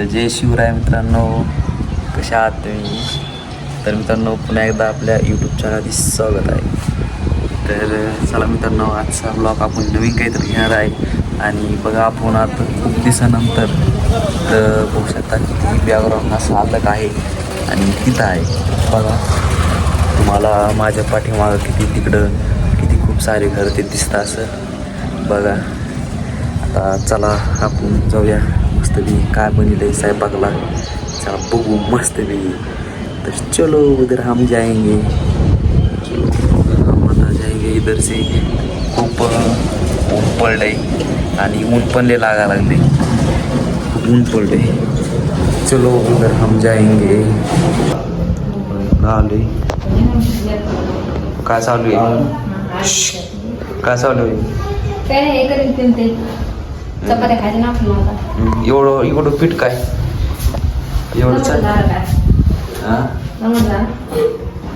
जय शिवराय मित्रांनो, कशा आहात तुम्ही? तर मित्रांनो, पुन्हा एकदा आपल्या यूट्यूब चॅनलमध्ये स्वागत आहे. तर चला मित्रांनो, आजचा ब्लॉग आपण नवीन काहीतरी घेणार आहे. आणि बघा, आपण आता खूप दिवसानंतर तर बघू शकता किती बॅकग्राऊंड असं अलग आहे आणि तिथं आहे बघा. तुम्हाला माझ्या पाठीमागं किती खूप सारे घर ते दिसतं असं बघा. आता चला आपण जाऊया मस्तपैकी काय बनले स्वयंपाकला, चला बघू मस्तपैकी. तर चलो उधर हम जाएंगे, हम आता जाएंगे इधर से. खूप ऊन पडले आणि ऊन पण लय लागायला लागले, खूप ऊन पडले. चलो उधर हम जाएंगे. आले काय चालू आहे? काय चालू आहे? चपात्या खायचं ना आपल्याला. एवढं पीठ काय एवढं हां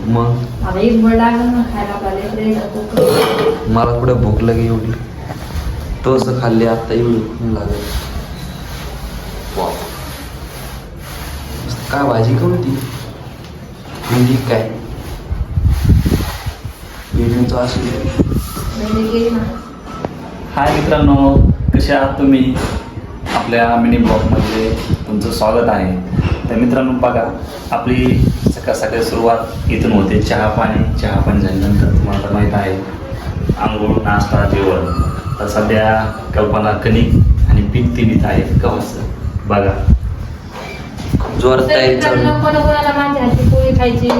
मग मला कुठं भूक लागे एवढी, तसं खाल्ली आता एवढी भूक लागेल. काय भाजी कोणती? भेंडी काय? भेंडी तो अशी. हाय मित्रांनो, कसे आहात तुम्ही? आपल्या मिनी ब्लॉगमध्ये तुमचं स्वागत आहे. तर मित्रांनो बघा, आपली सकाळ सकाळी सुरुवात इथून होते. चहा पाणी झाल्यानंतर तुम्हाला माहीत आहे आंघोळ, नाश्ता, जेवण. तर सध्या कल्पना कणिक आणि पीठ तिनीत आहे गव्हाचं बघा. खूप जोरात तयारी चालू. कोणाला माझ्या हातची पोळी खायची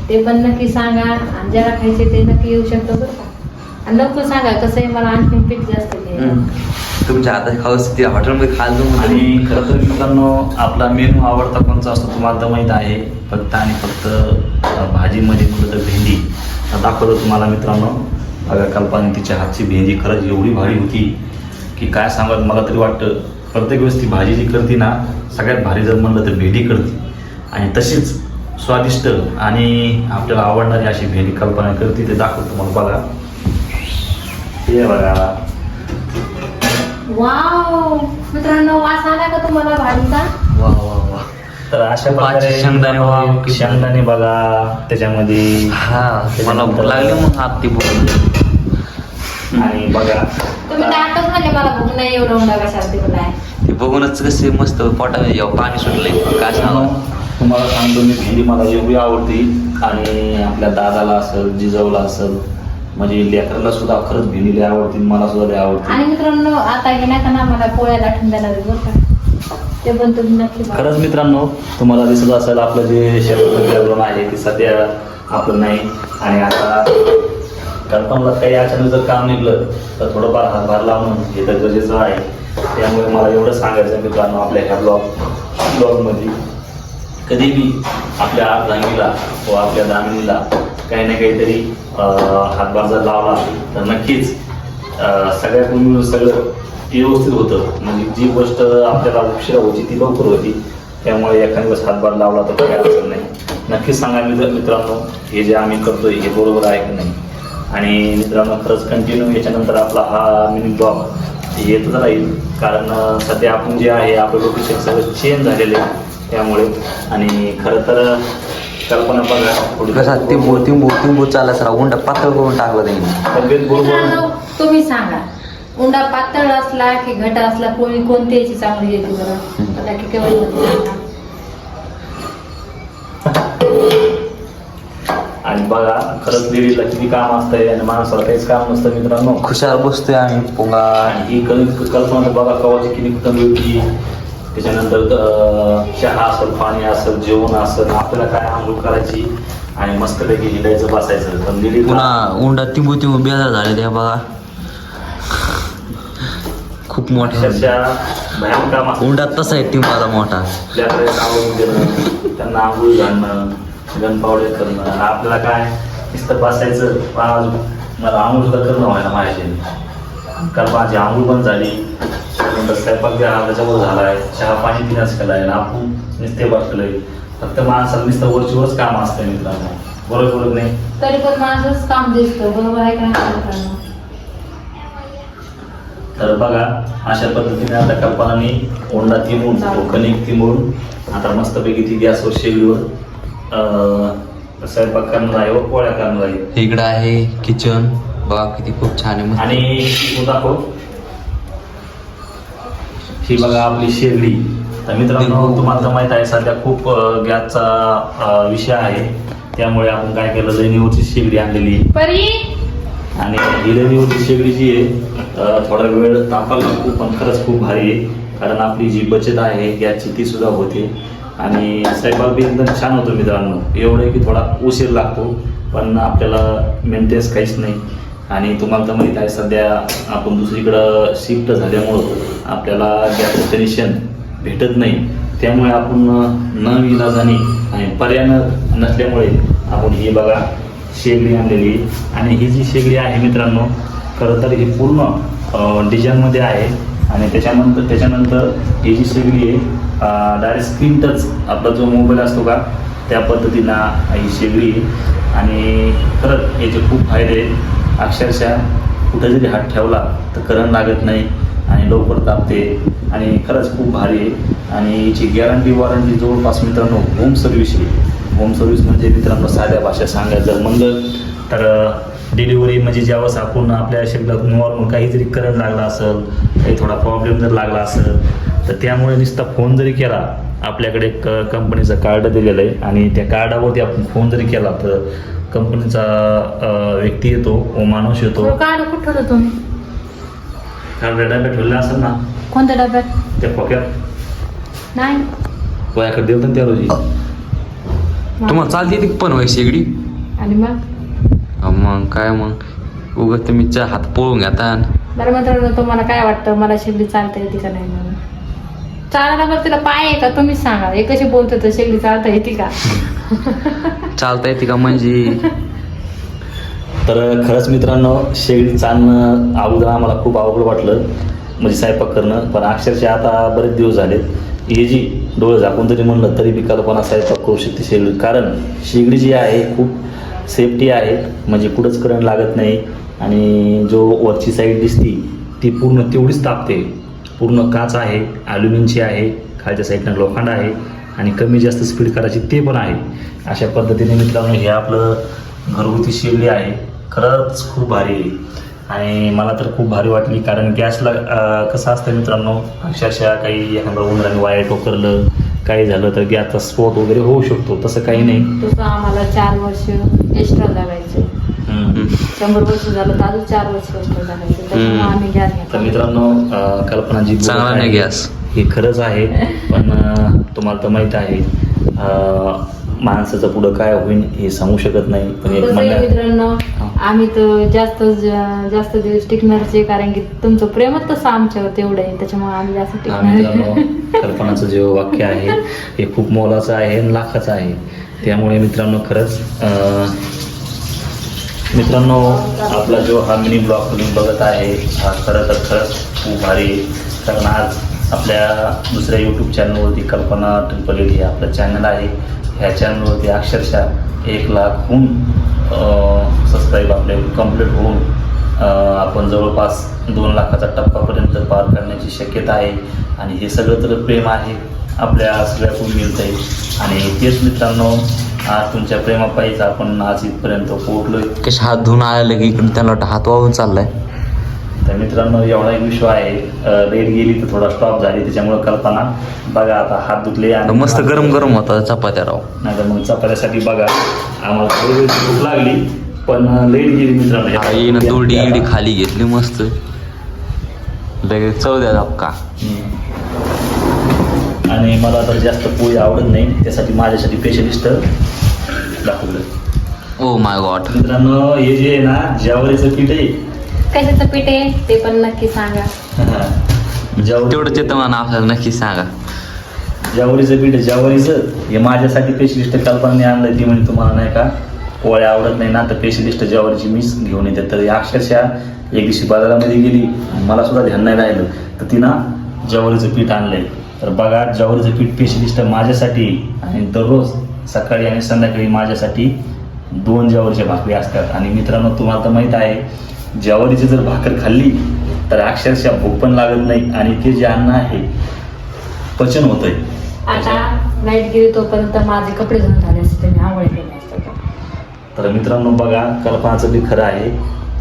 ते पण नक्की सांगा, आणि ज्याला खायचे ते नक्की येऊ शकतो बरं का. आणि नको सांगा कसं आहे, मला आणखी पीठ जास्त तुमच्या हातात खाऊस ते हॉटेलमध्ये खायला. आणि खरं तर मित्रांनो, आपला मेनू आवडता कोणचा असतो तुम्हाला तर माहीत आहे. फक्त आणि फक्त भाजीमध्ये कुठं तर भेंडी दाखवतो तुम्हाला मित्रांनो. बघा, कल्पना तिच्या हातची भेंडी खरंच एवढी भारी होती की काय सांगत. मला तरी वाटतं प्रत्येक वेळेस ती भाजी जी करते ना, सगळ्यात भारी जर म्हणलं तर भेंडी करते. आणि तशीच स्वादिष्ट आणि आपल्याला आवडणारी अशी भेंडी कल्पना करते. ते दाखवतो तुम्हाला बघा. हे बघा, वाव मित्रांनो, वास आला का तुम्हाला भाजीचा? वा वा वा. तर अशा प्रकारे शेंगदाणे बघा त्याच्यामध्ये. हा, मला भूक लागली मग हात ती बोलून. आणि बघा, तुम्ही तर आताच म्हणले मला भूक नाही, एवढं उंडा कशाला तिकडे आहे. ते बघूनच कसे मस्त पोटामध्ये पाणी सुटलंय. काय सांगा, तुम्हाला सांगतो मी, भेंडी मला एवढी आवडती. आणि आपल्या दादाला असेल, जिजाऊला असेल, म्हणजे लेकराला सुद्धा खरंच भेंडी लय आवडती, मला सुद्धा लय आवडते. आणि मित्रांनो, आता हे नाही का ना, मला पोळ्याला थंडाला बरं का, ते पण तुम्ही नक्की बघा. खरंच मित्रांनो, तुम्हाला दिसत असेल आपलं जे शेताचं बॅकग्राऊंड आहे ते सध्या आपलं नाही. आणि आता कल्पनाला काही अचानक जर काम निघलं तर थोडंफार हातभार लावून हे तर गरजेचं आहे. त्यामुळे मला एवढं सांगायचं मित्रांनो, आपल्या ह्या ब्लॉगमध्ये कधी मी आपल्या अर्धांगीला व आपल्या दामिनीला काही ना काहीतरी हातभार जर लावला तर नक्कीच सगळ्यात मिळून सगळं व्यवस्थित होतं. म्हणजे जी गोष्ट आपल्याला उशिरा होती ती लवकर होती. त्यामुळे एखाद्या दिवस हातभार लावला तर काही अडचण नाही. नक्कीच सांगा मित्रांनो, हे जे आम्ही करतोय हे बरोबर आहे की नाही. आणि मित्रांनो, खरंच कंटिन्यू याच्यानंतर आपला हा मिनी ब्लॉग येतच राहील. कारण सध्या आपण जे आहे आपलं लोकेशन सगळं चेंज झालेलं आहे त्यामुळे. आणि खरं तर कल्पना बघा, कसा तिंबू चालला सर उंडा पातळ करून टाकला त्यांनी. तब्येत बरोबर. तुम्ही सांगा, उंडा पातळ असला की घट असला, पोळी कोणती याची चांगली येते बरं? की केवळ आणि बघा, खरंच लेडीजला किती काम असतंय आणि माणसाला काहीच काम नसतं मित्रांनो. खुशाल बसतोय आम्ही पोंगा. ही कल्पना बघा कवाची किती कमी होती. त्याच्यानंतर चहा असेल, पाणी असेल, जेवण असेल, आपल्याला काय आंघोळ करायची आणि मस्तपैकी हिंडायचं बसायचं. पण लेडीज पुन्हा उंडा तिंबू बेजार झाले त्या बघा, खूप मोठा भयानक काम असतं. उंडा तसा आहे तिंबाला मोठा. आपल्याकडे आवडून देणं, त्यांना आंघोळ घालणं, गणपावडे करणं. आपल्याला काय नुसतं बसायचं. मला आंघोळ सुद्धा करणं व्हायला पाहिजे. कारण माझी आंघोळ पण झाली, नंतर स्वयंपाक त्याच्यावर झाला आहे, चहा पाणी पिण्यास केला आहे. आपण नुसते बसलोय. फक्त माणसाला नुसतं वरचीवरच काम असतंय मित्रांनो, बरोबर नाही? तरी पण माझंच काम दिसतं, बरोबर आहे का? तर बघा अशा पद्धतीने आता कल्पनाने ओंडा तिमून तो कणिक तिमून आता मस्तपैकी ती गॅसवर शेगडीवर स्वयंपाक करणार आहे व पोळ्या करणार आहे. इकडं आहे किचन बघा किती खूप छान आहे. आणि तू दाखव, ही बघा आपली शेगडी. तर मित्रांनो तुम्हाला तर माहित आहे सध्या खूप गॅसचा विषय आहे, त्यामुळे आपण काय केलं लेणीवरची शेगडी आणलेली परी आणि ही लेणीवरची शेगडी जी आहे थोडा वेळ तापायला लागतो पण खरंच खूप भारी आहे, कारण आपली जी बचत आहे गॅसची ती सुद्धा होते आणि स्वयंपाक बी एकदम छान होतो. मित्रांनो एवढं की थोडा उशीर लागतो पण आपल्याला मेंटेन्स काहीच नाही. आणि तुम्हाला तर माहीत आहे सध्या आपण दुसरीकडं शिफ्ट झाल्यामुळं आपल्याला गॅस कनेक्शन भेटत नाही, त्यामुळे आपण न विलाजाने आणि पर्याय नसल्यामुळे आपण ही बघा शेगडी आणलेली. आणि ही जी शेगडी आहे मित्रांनो खरं तर ही पूर्ण डिझाईनमध्ये आहे आणि त्याच्यानंतर ही जी शेगडी आहे डायरेक्ट स्क्रीन टच आपला जो मोबाईल असतो का त्या पद्धतीनं ही शेगडी आहे. आणि खरंच याचे खूप फायदे आहेत. अक्षरशः कुठं जरी हात ठेवला तर करंट लागत नाही आणि लवकर तापते आणि खरंच खूप भारी आहे. आणि याची गॅरंटी वॉरंटी जवळपास मित्रांनो होम सर्व्हिस आहे. होम सर्व्हिस म्हणजे मित्रांनो साध्या भाषेत सांगायचं जर म्हणलं तर डिलिव्हरी म्हणजे ज्यावेळेस आपण आपल्या शरीरात नॉर्मल काही जरी करंट लागला असेल, काही थोडा प्रॉब्लेम जर लागला असेल तर त्यामुळे नुसता फोन जरी केला, आपल्याकडे एक कंपनीचं कार्ड दिलेलं आहे आणि त्या कार्डावरती आपण फोन जरी केला तर कंपनीचा व्यक्ती येतो व माणूस येतो. कार्ड कुठं ठेवलं तुम्ही? कार्ड डब्यात ठेवलं असेल ना कोणत्या डब्यात? त्या खोक्यात नाही वयाकडे देऊ ना त्या रोजी. तुम्हाला चालते ती पण व्हायची शेगडी? आणि मग काय मग उगत तुम्ही हात पळून घेता. बरं मित्रांनो तुम्हाला काय वाटतं मला शेगडी चालता येते का नाही म्हणून? चालायला बरं तिला पाय आहे का तुम्हीच सांगा. हे कशी बोलतो तर शेगडी चालता येते का? चालता येते का म्हणजे? तर खरंच मित्रांनो शेगडी चालणं अगोदर आम्हाला खूप अवघड वाटलं म्हणजे स्वयंपाक करणं, पण अक्षरशः आता बरेच दिवस झाले ही जी डोळे झाकून जरी म्हणलं तरी बी कल्पना स्वयंपाक करू शकते शेगडी. कारण शेगडी जी आहे खूप सेफ्टी आहे, म्हणजे कुठंच करंट लागत नाही आणि जो वरची साईड दिसती ती पूर्ण तेवढीच तापते. पूर्ण काच आहे, ॲल्युमिनियमची आहे, खालच्या साईडनं लोखंड आहे आणि कमी जास्त स्पीड करायची ते पण आहे. अशा पद्धतीने मित्रांनो हे आपलं घरगुती शेगडी आहे. खरंच खूप भारी आहे आणि मला तर खूप भारी वाटली, कारण गॅसला कसं असतं मित्रांनो अक्षरशः काही एखादं उंदराने वायर टोकरलं काही झालं तर गॅसचा स्फोट वगैरे होऊ शकतो. तसं काही नाही. तसं आम्हाला 4 वर्ष एक्स्ट्रा लागायचे. 100 वर्ष झालं तर अजून 4 वर्ष एक्स्ट्रा लागायचे, त्याच्यामुळे आम्ही गॅस तर घेतला. मित्रांनो कल्पना जी चांगला नाही गॅस हे खरंच आहे, पण तुम्हाला तर माहीत आहे माणसाचं पुढं काय होईल हे सांगू शकत नाही. पण एक कसं आहे मित्रांनो आम्ही तर जास्त दिवस टिकणारचे, कारण की तुमचं प्रेमच तसं आमच्यावर तेवढं आहे, त्याच्यामुळे आम्ही जास्त मित्रांनो टिकणार. कल्पनाचं जे वाक्य आहे हे खूप मोलाचं आहे आणि लाखाचं आहे. त्यामुळे मित्रांनो खरंच मित्रांनो आपला जो हा मिनी ब्लॉग तुम्ही बघत आहे हा खरंच खूप भारी आहे. कारण आज आपल्या दुसऱ्या यूट्यूब चॅनलवरती कल्पना ट्रिपल एट हे आपलं चॅनल आहे. ह्या चॅनलवरती अक्षरशः 1 लाखहून सबस्क्राईब आपले कंप्लीट होऊन आपण जवळपास 2 लाखाचा टप्पापर्यंत पार करण्याची शक्यता आहे. आणि हे सगळं तर प्रेम आहे आपल्या सगळ्याकडून मिळतं आहे आणि तेच मित्रांनो आज तुमच्या प्रेमापायीच आपण आज इथपर्यंत पोहोचलोय. कशा हात धुवून आलेलं की इकडून त्यांना वाटतं हात वाहून चाललाय. तर मित्रांनो एवढा एक विषय आहे, लाईट गेली तर थोडा स्टॉप झाली त्याच्यामुळे कल्पना बघा आता हात धुतले आणि मस्त गरम गरम होता चपात्या राव. नाही तर मग चपात्यासाठी बघा आम्हाला थोडी वेळ भूक लागली पण लाईट गेली मित्रांनो. आईनं दोडी इडी खाली घेतली मस्त लगेच चव द्या धक्का. आणि मला तर जास्त पोळी आवडत नाही, त्यासाठी माझ्यासाठी स्पेशलिस्ट दाखवलं. ओ माय गॉड मित्रांनो हे जे आहे ना ज्वारीचं पीठ आहे, कशाचं पीठ आहे ते पण नक्की सांगा. तेवढं येतं म्हणा आपल्याला नक्की सांगा. ज्वारीचं पीठ ज्वारीचं हे माझ्यासाठी स्पेशलिस्ट कल्पनाने आणलं. ती म्हणजे तुम्हाला नाही का पोळ्या आवडत नाही ना तर स्पेशलिस्ट ज्वारीची मीच घेऊन येते. तर अक्षरशः एक दिवशी बाजारामध्ये गेली मला सुद्धा ध्यान नाही राहिलं तर तिनं ज्वारीचं पीठ आणलंय. तर बघा ज्वारीचं पीठ स्पेशलिस्ट माझ्यासाठी आणि दररोज सकाळी आणि संध्याकाळी माझ्यासाठी 2 ज्वारीच्या भाकरी असतात. आणि मित्रांनो तुम्हाला तर माहीत आहे ज्वारीची जर भाकर खाल्ली तर अक्षरशः भूक पण लागत नाही आणि ते जे अन्न आहे पचन होतंय. आता लाईट गेली तोपर्यंत माझे कपडे धुवून झाले असते, मी आंघोळ केली असते. तर मित्रांनो बघा, कल्पनाचं बी खरं आहे.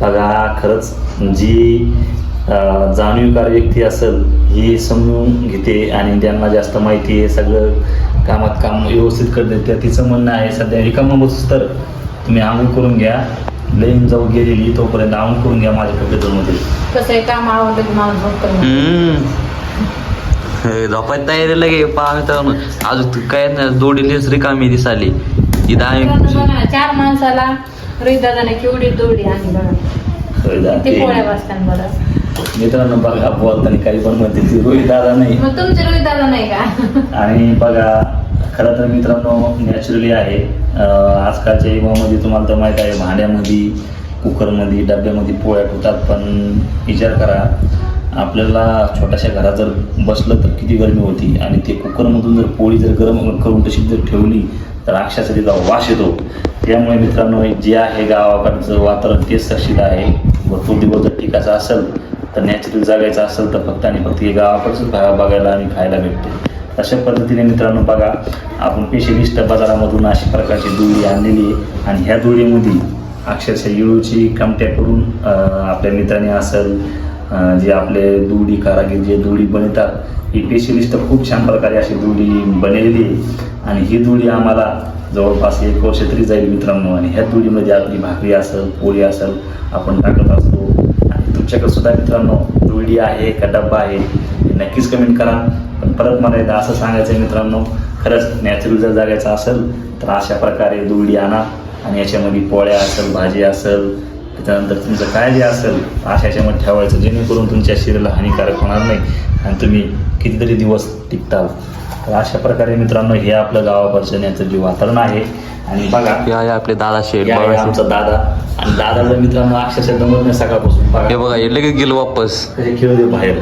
बघा खरंच जी जाणीवकार व्यक्ती असेल ही समजून घेते आणि ज्यांना जास्त माहिती आहे सगळं कामात काम व्यवस्थित करते, त्या तिचं म्हणणं आहे सध्या रिकामा बसूस तर तुम्ही आंघोळ करून घ्या, लेन जाऊ गेलेली तोपर्यंत आंघोळ करून घ्या, माझे कपडे धुवून होते. कसं आहे, काम आवडलं की माणूस झोपतो. झोपायला तयारी लगे पहा मित्रांनो. अजून काय नाही, दोडीलीच रिकामी दिसाली इथं आम्ही. बघा 4 माणसाला रोहित दादाने केवढी दोडी आणली बघा. ते पोळ्या वाजताना बरं. मित्रांनो बघा, बोलताना काही पण म्हणते ती रोहित दादा नाही. मग तुमचे रोहित दादा नाही का? आणि बघा खरं तर मित्रांनो नॅचरली आहे. आजकालच्या युगामध्ये तुम्हाला तर माहीत आहे, भांड्यामध्ये, कुकरमध्ये, डब्यामध्ये पोळ्या ठेवतात. पण विचार करा, आपल्याला छोट्याशा घरात जर बसलं तर किती गरमी होती आणि ते कुकरमधून जर पोळी जर गरम करून तशी जर ठेवली तर अक्षरशः तिचा वास येतो. त्यामुळे मित्रांनो जे आहे गावाकडचं वातावरण तेच तशीच आहे. भरपूर दिवस जर टिकायचं असेल तर नॅचरल जगायचं असेल तर फक्त आणि फक्त हे गावाकडचं बघायला आणि खायला भेटते. अशा पद्धतीने मित्रांनो बघा, आपण स्पेशलिस्ट बाजारामधून अशा प्रकारची दोडी आणलेली आहे आणि ह्या दोडीमध्ये अक्षरशः येळूची कामट्या करून आपल्या मित्रांनी असेल जे आपले दोडी कारागीर जे दोडी बनवतात ही स्पेशलिस्ट खूप छान प्रकारे अशी दोडी बनवलेली आहे. आणि ही दोडी आम्हाला जवळपास 1 वर्ष तरी जाईल मित्रांनो. आणि ह्या दोडीमध्ये आपली भाकरी असेल, पोळी असेल आपण टाकत असतो. आणि तुमच्याकडे सुद्धा मित्रांनो दोडी आहे का डब्बा आहे नक्कीच कमेंट करा. पण परत मला एकदा असं सांगायचं आहे मित्रांनो, खरंच नॅचरल जर जगायचं असेल तर अशा प्रकारे दोडी आणा आणि याच्यामध्ये पोळ्या असेल, भाजी असेल, त्याच्यानंतर तुमचं काय जे असेल अशा याच्यामध्ये ठेवायचं, जेणेकरून तुमच्या शरीराला हानिकारक होणार नाही आणि तुम्ही कितीतरी दिवस टिकताल. तर अशा प्रकारे मित्रांनो हे आपलं गावाकडचं याचं जे वातावरण आहे. आणि बघा हे आपले दादा शेठ हे आहे आमचा दादा. आणि दादाला मित्रांनो अक्षरशः दमत नाही सकाळपासून. हे बघा हे लगेच गेलो वापस. कसे खेळू दे बाहेर.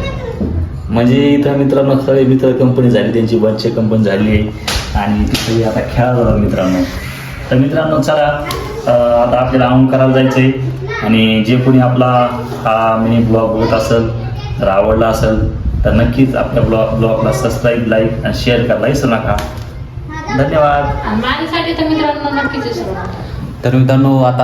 म्हणजे इथं मित्रांनो खरे मित्र कंपनी झाली, त्यांची बंच कंपनी झाली आहे आणि तिथे आता खेळायला जाणार मित्रांनो. तर मित्रांनो चला आता आपल्याला आऊन करायला जायचं आहे. आणि जे कोणी आपला हा मिनी ब्लॉग बघत असेल जर आवडला असेल तर नक्कीच आपल्या ब्लॉगला सबस्क्राईब, लाईक आणि शेअर करायला विसरू नका. धन्यवाद. आणि माझ्यासाठी तर मित्रांनो नक्कीच विसरू नका. तर मित्रांनो आता